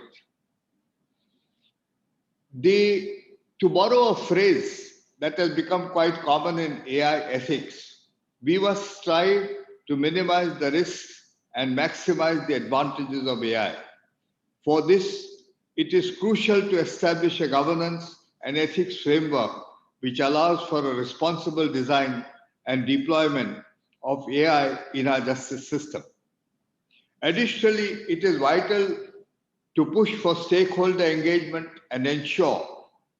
To borrow a phrase that has become quite common in AI ethics, we must strive to minimize the risks and maximize the advantages of AI. For this, it is crucial to establish a governance and ethics framework which allows for a responsible design and deployment of AI in our justice system. Additionally, it is vital to push for stakeholder engagement and ensure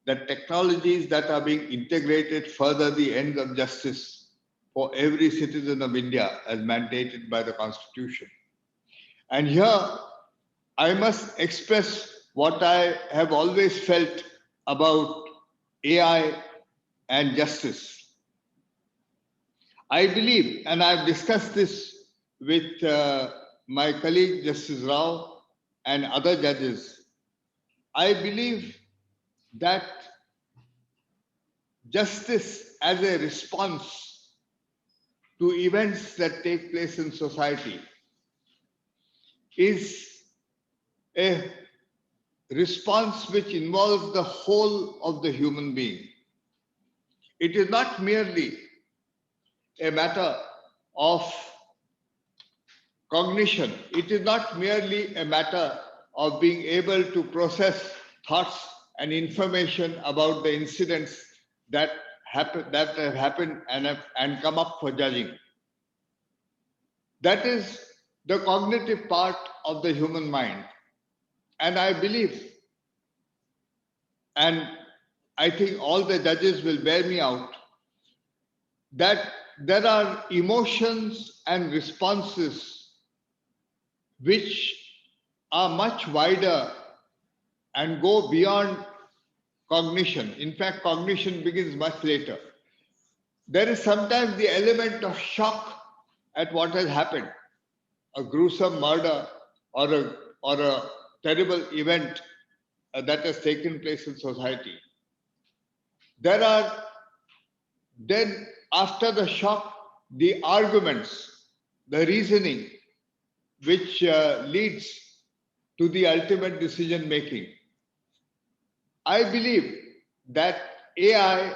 that technologies that are being integrated further the ends of justice for every citizen of India as mandated by the Constitution. And here, I must express what I have always felt about AI and justice. I believe, and I've discussed this with my colleague Justice Rao and other judges, I believe that justice as a response to events that take place in society is a response which involves the whole of the human being. It is not merely a matter of cognition. It is not merely a matter of being able to process thoughts and information about the incidents that have happened and come up for judging. That is the cognitive part of the human mind. And I believe, and I think all the judges will bear me out, that there are emotions and responses which are much wider and go beyond cognition. In fact, cognition begins much later. There is sometimes the element of shock at what has happened, a gruesome murder or a terrible event that has taken place in society. There are then, after the shock, the arguments, the reasoning, which leads to the ultimate decision making. I believe that AI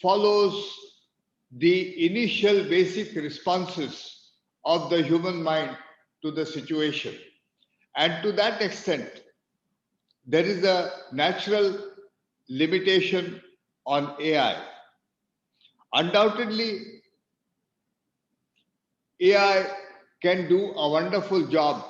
follows the initial basic responses of the human mind to the situation. And to that extent, there is a natural limitation on AI. Undoubtedly, AI can do a wonderful job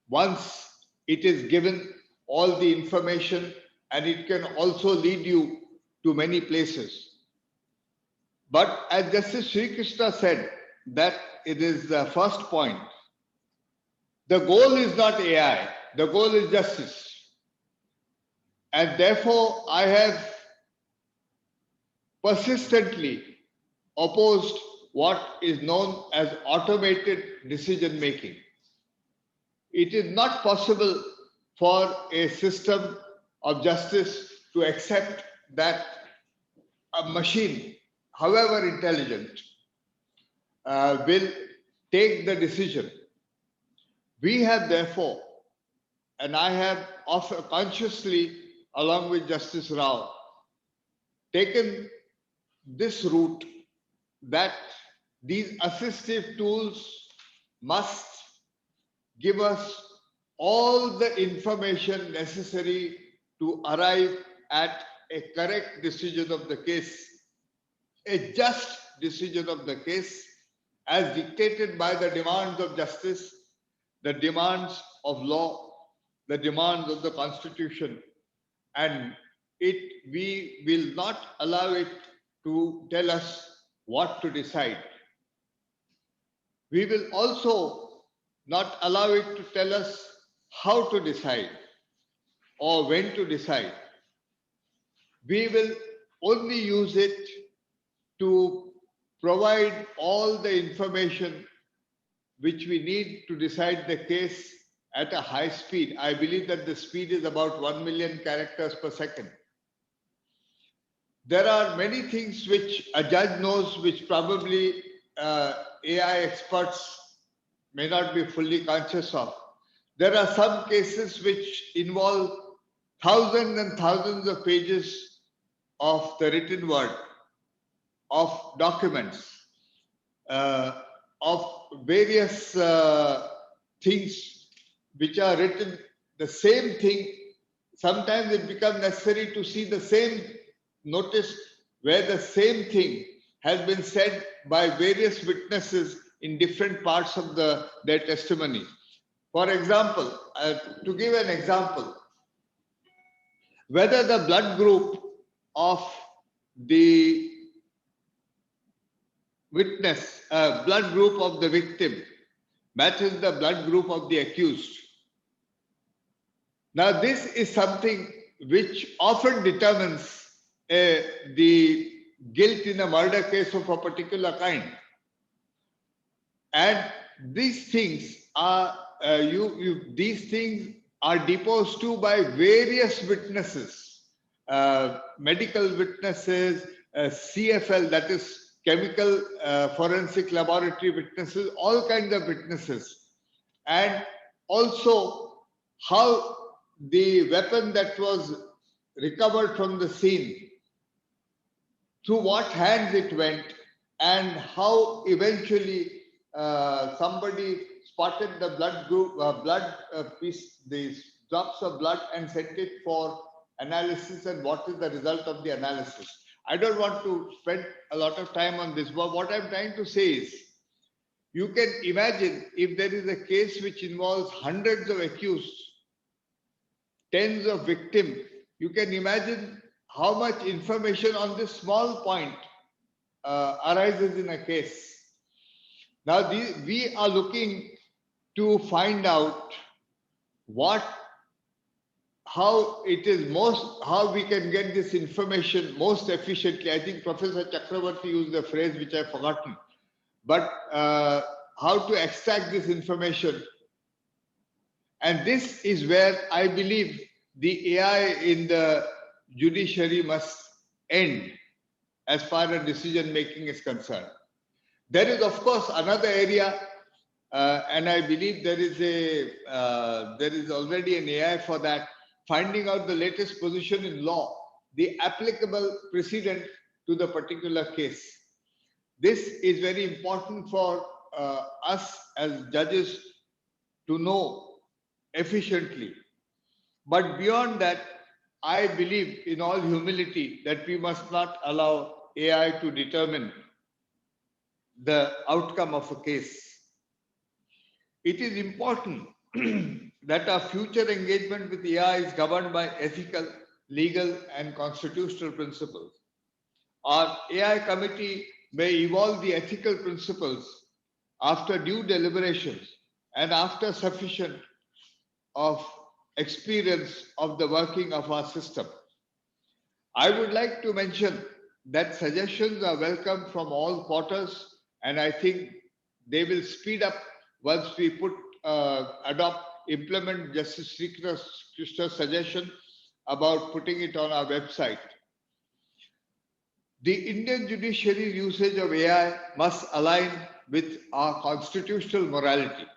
once it is given all the information, and it can also lead you to many places. But as Justice Sri Krishna said, that it is the first point. The goal is not AI, the goal is justice. And therefore, I have persistently opposed what is known as automated decision making. It is not possible for a system of justice to accept that a machine, however intelligent, will take the decision. We have therefore, and I have also consciously, along with Justice Rao, taken this route that these assistive tools must give us all the information necessary to arrive at a correct decision of the case, a just decision of the case, as dictated by the demands of justice, the demands of law, the demands of the Constitution. And we will not allow it to tell us what to decide. We will also not allow it to tell us how to decide or when to decide. We will only use it to provide all the information which we need to decide the case at a high speed. I believe that the speed is about 1 million characters per second. There are many things which a judge knows, which probably AI experts may not be fully conscious of. There are some cases which involve thousands and thousands of pages of the written word, of documents, of various things which are written, the same thing. Sometimes it becomes necessary to see the same notice where the same thing has been said by various witnesses in different parts of their testimony. For example, to give an example, whether the blood group of the witness, blood group of the victim matches the blood group of the accused. Now, this is something which often determines the guilt in a murder case of a particular kind. And these things are these things are deposed to by various witnesses, medical witnesses, CFL, that is chemical forensic laboratory witnesses, all kinds of witnesses, and also how the weapon that was recovered from the scene, through what hands it went, and how eventually somebody spotted the blood group, these drops of blood, and sent it for analysis, and what is the result of the analysis. I don't want to spend a lot of time on this, but what I'm trying to say is, you can imagine if there is a case which involves hundreds of accused, tens of victims, you can imagine how much information on this small point arises in a case. Now, we are looking to find out how we can get this information most efficiently. I think Professor Chakravarti used a phrase which I've forgotten, but how to extract this information. And this is where I believe the AI in the judiciary must end as far as decision making is concerned. There is, of course, another area, and I believe there is already an AI for that, finding out the latest position in law, the applicable precedent to the particular case. This is very important for us as judges to know efficiently. But beyond that, I believe in all humility that we must not allow AI to determine the outcome of a case. It is important that our future engagement with AI is governed by ethical, legal, and constitutional principles. Our AI committee may evolve the ethical principles after due deliberations and after sufficient of experience of the working of our system. I would like to mention that suggestions are welcome from all quarters, and I think they will speed up once we implement Justice Sri Krishna's suggestion about putting it on our website. The Indian judiciary usage of AI must align with our constitutional morality.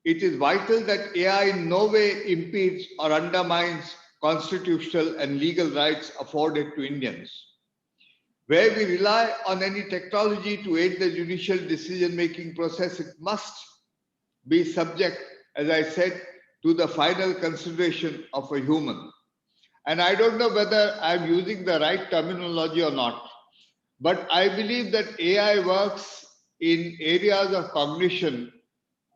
It is vital that AI in no way impedes or undermines constitutional and legal rights afforded to Indians. Where we rely on any technology to aid the judicial decision-making process, it must be subject, as I said, to the final consideration of a human. And I don't know whether I'm using the right terminology or not, but I believe that AI works in areas of cognition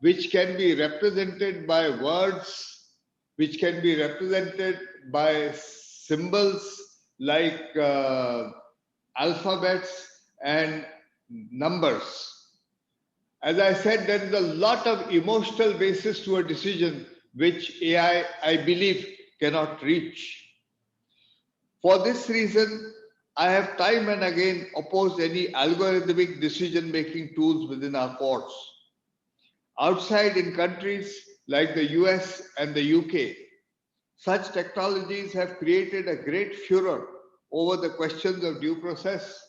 which can be represented by words, which can be represented by symbols like alphabets and numbers. As I said, there is a lot of emotional basis to a decision which AI, I believe, cannot reach. For this reason, I have time and again opposed any algorithmic decision-making tools within our courts. Outside in countries like the US and the UK, such technologies have created a great furor over the questions of due process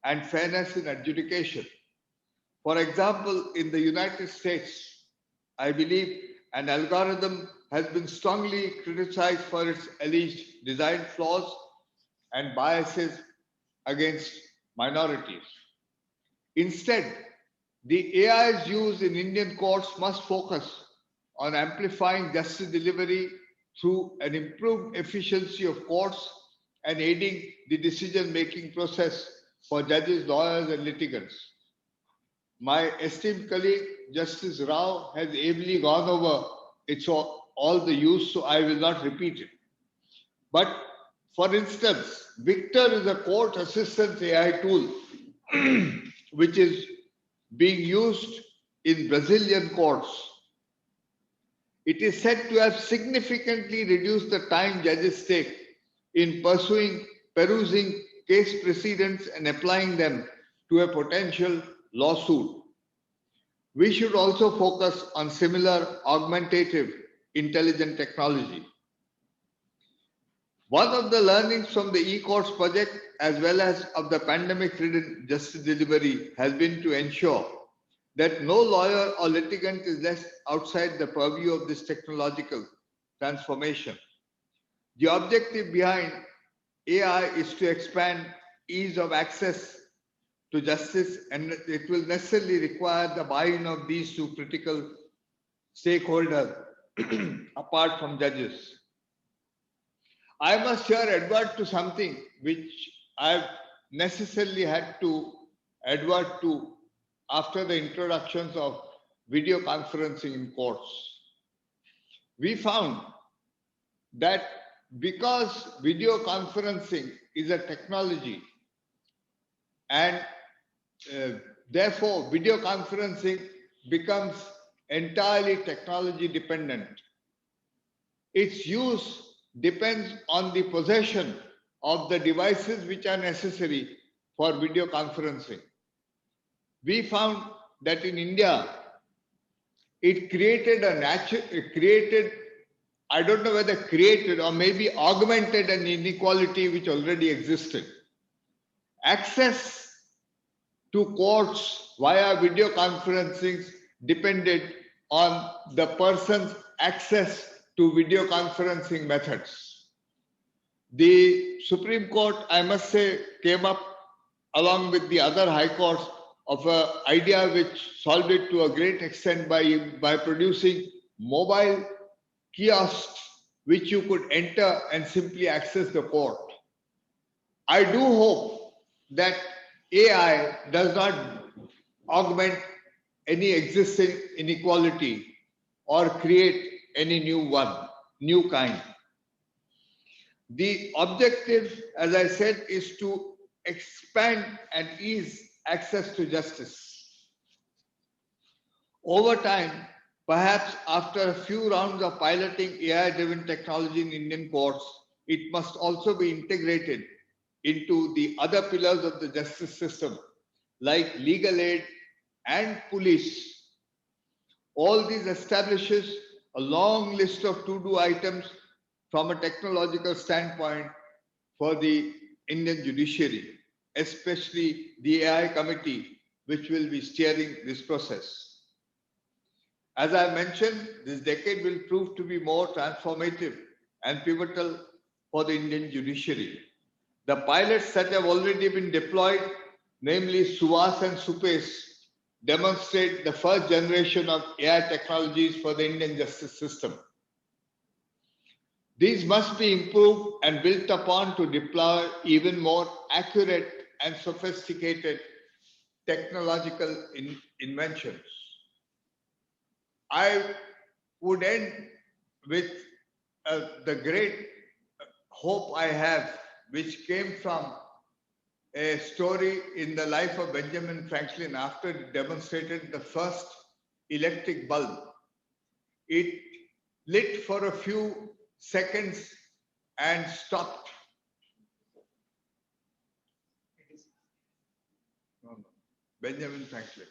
and fairness in adjudication. For example, in the United States, I believe an algorithm has been strongly criticized for its alleged design flaws and biases against minorities. Instead, the AI's use in Indian courts must focus on amplifying justice delivery through an improved efficiency of courts and aiding the decision-making process for judges, lawyers, and litigants. My esteemed colleague, Justice Rao, has ably gone over all the use, so I will not repeat it. But for instance, Victor is a court assistance AI tool which is being used in Brazilian courts. It is said to have significantly reduced the time judges take in perusing case precedents and applying them to a potential lawsuit. We should also focus on similar augmentative intelligent technology. One of the learnings from the e-courts project, as well as of the pandemic-ridden justice delivery, has been to ensure that no lawyer or litigant is left outside the purview of this technological transformation. The objective behind AI is to expand ease of access to justice, and it will necessarily require the buy-in of these two critical stakeholders apart from judges. I must here advert to something which I've necessarily had to advert to after the introductions of video conferencing in courts. We found that because video conferencing is a technology and therefore video conferencing becomes entirely technology dependent, its use depends on the possession of the devices which are necessary for video conferencing. We found that in India, it created I don't know whether created or maybe augmented an inequality which already existed. Access to courts via video conferencing depended on the person's access to video conferencing methods. The Supreme Court, I must say, came up along with the other high courts of an idea which solved it to a great extent by producing mobile kiosks which you could enter and simply access the court. I do hope that AI does not augment any existing inequality or create any new kind. The objective, as I said, is to expand and ease access to justice. Over time, perhaps after a few rounds of piloting AI-driven technology in Indian courts, it must also be integrated into the other pillars of the justice system, like legal aid and police. All these establishes a long list of to-do items from a technological standpoint for the Indian judiciary, especially the AI committee, which will be steering this process. As I mentioned, this decade will prove to be more transformative and pivotal for the Indian judiciary. The pilots that have already been deployed, namely SUVAS and SUPACE, demonstrate the first generation of AI technologies for the Indian justice system. These must be improved and built upon to deploy even more accurate and sophisticated technological inventions. I would end with the great hope I have, which came from a story in the life of Benjamin Franklin after he demonstrated the first electric bulb. It lit for a few seconds and stopped. No. Benjamin Franklin.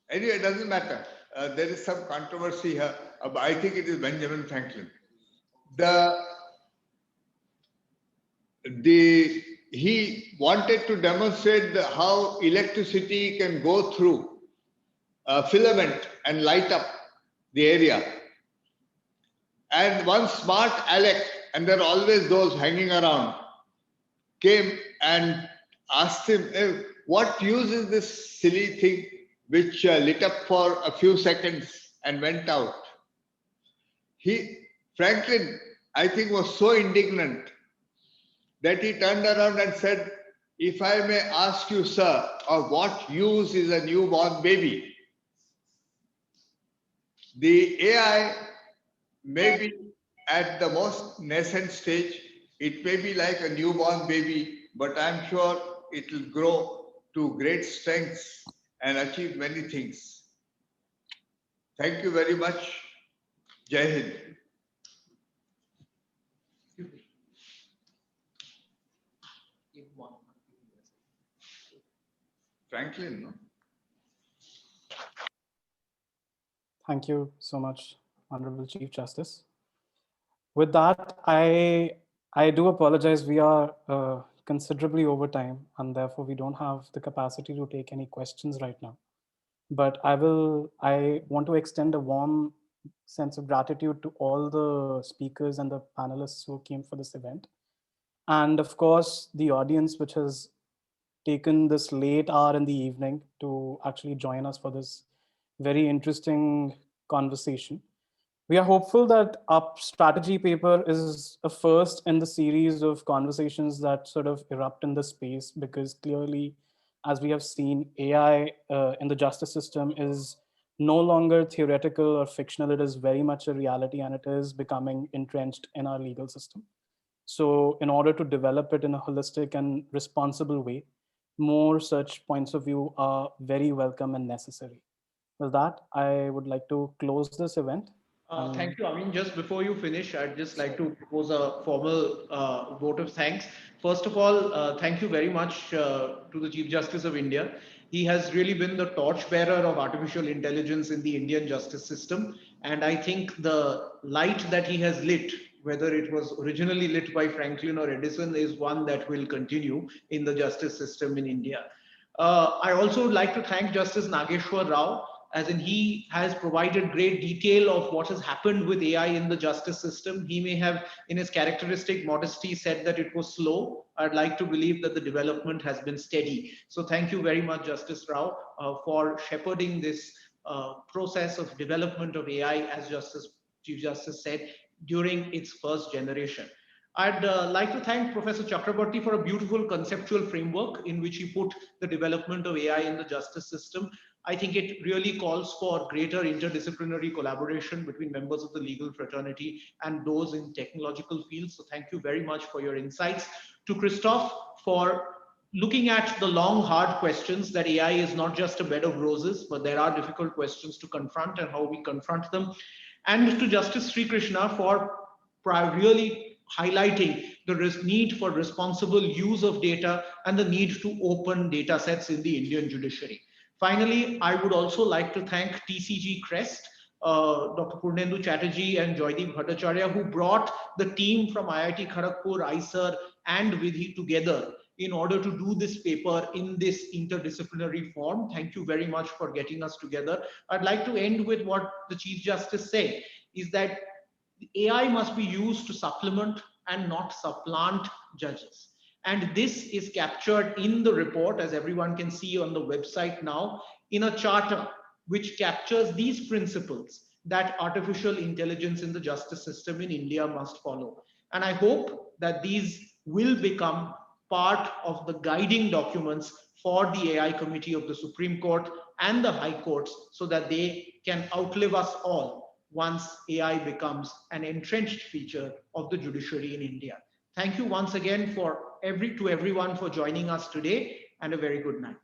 Anyway, it doesn't matter. There is some controversy here. But I think it is Benjamin Franklin. He wanted to demonstrate how electricity can go through a filament and light up the area. And one smart Alec, and there are always those hanging around, came and asked him, what use is this silly thing which lit up for a few seconds and went out? Franklin, I think, was so indignant that he turned around and said, if I may ask you, sir, of what use is a newborn baby? The AI may be at the most nascent stage. It may be like a newborn baby, but I'm sure it will grow to great strengths and achieve many things. Thank you very much. Jai Hind. Franklin, no? Thank you so much, Honorable Chief Justice. With that, I do apologize. We are considerably over time, and therefore we don't have the capacity to take any questions right now. But I want to extend a warm sense of gratitude to all the speakers and the panelists who came for this event. And of course, the audience, which has taken this late hour in the evening to actually join us for this very interesting conversation. We are hopeful that our strategy paper is a first in the series of conversations that sort of erupt in the space, because clearly, as we have seen, AI in the justice system is no longer theoretical or fictional. It is very much a reality, and it is becoming entrenched in our legal system. So in order to develop it in a holistic and responsible way, more such points of view are very welcome and necessary. With that, I would like to close this event. Thank you. I mean, just before you finish, I'd just like to propose a formal vote of thanks. First of all, thank you very much to the Chief Justice of India. He has really been the torchbearer of artificial intelligence in the Indian justice system. And I think the light that he has lit, whether it was originally lit by Franklin or Edison, is one that will continue in the justice system in India. I also would like to thank Justice Nageshwar Rao, as in he has provided great detail of what has happened with AI in the justice system. He may have, in his characteristic modesty, said that it was slow. I'd like to believe that the development has been steady. So thank you very much, Justice Rao, for shepherding this process of development of AI, as Chief Justice said, during its first generation. I'd like to thank Professor Chakraborty for a beautiful conceptual framework in which he put the development of AI in the justice system. I think it really calls for greater interdisciplinary collaboration between members of the legal fraternity and those in technological fields. So thank you very much for your insights. To Christoph for looking at the long, hard questions that AI is not just a bed of roses, but there are difficult questions to confront and how we confront them. And to Justice Sri Krishna for really highlighting the need for responsible use of data and the need to open data sets in the Indian judiciary. Finally, I would also like to thank TCG Crest, Dr. Purnendu Chatterjee and Joydeep Bhattacharya, who brought the team from IIT Kharagpur, IISER and Vidhi together in order to do this paper in this interdisciplinary form. Thank you very much for getting us together. I'd like to end with what the Chief Justice said, is that AI must be used to supplement and not supplant judges. And this is captured in the report, as everyone can see on the website now, in a charter which captures these principles that artificial intelligence in the justice system in India must follow. And I hope that these will become part of the guiding documents for the AI committee of the Supreme Court and the High Courts, so that they can outlive us all once AI becomes an entrenched feature of the judiciary in India. Thank you once again for to everyone for joining us today, and a very good night.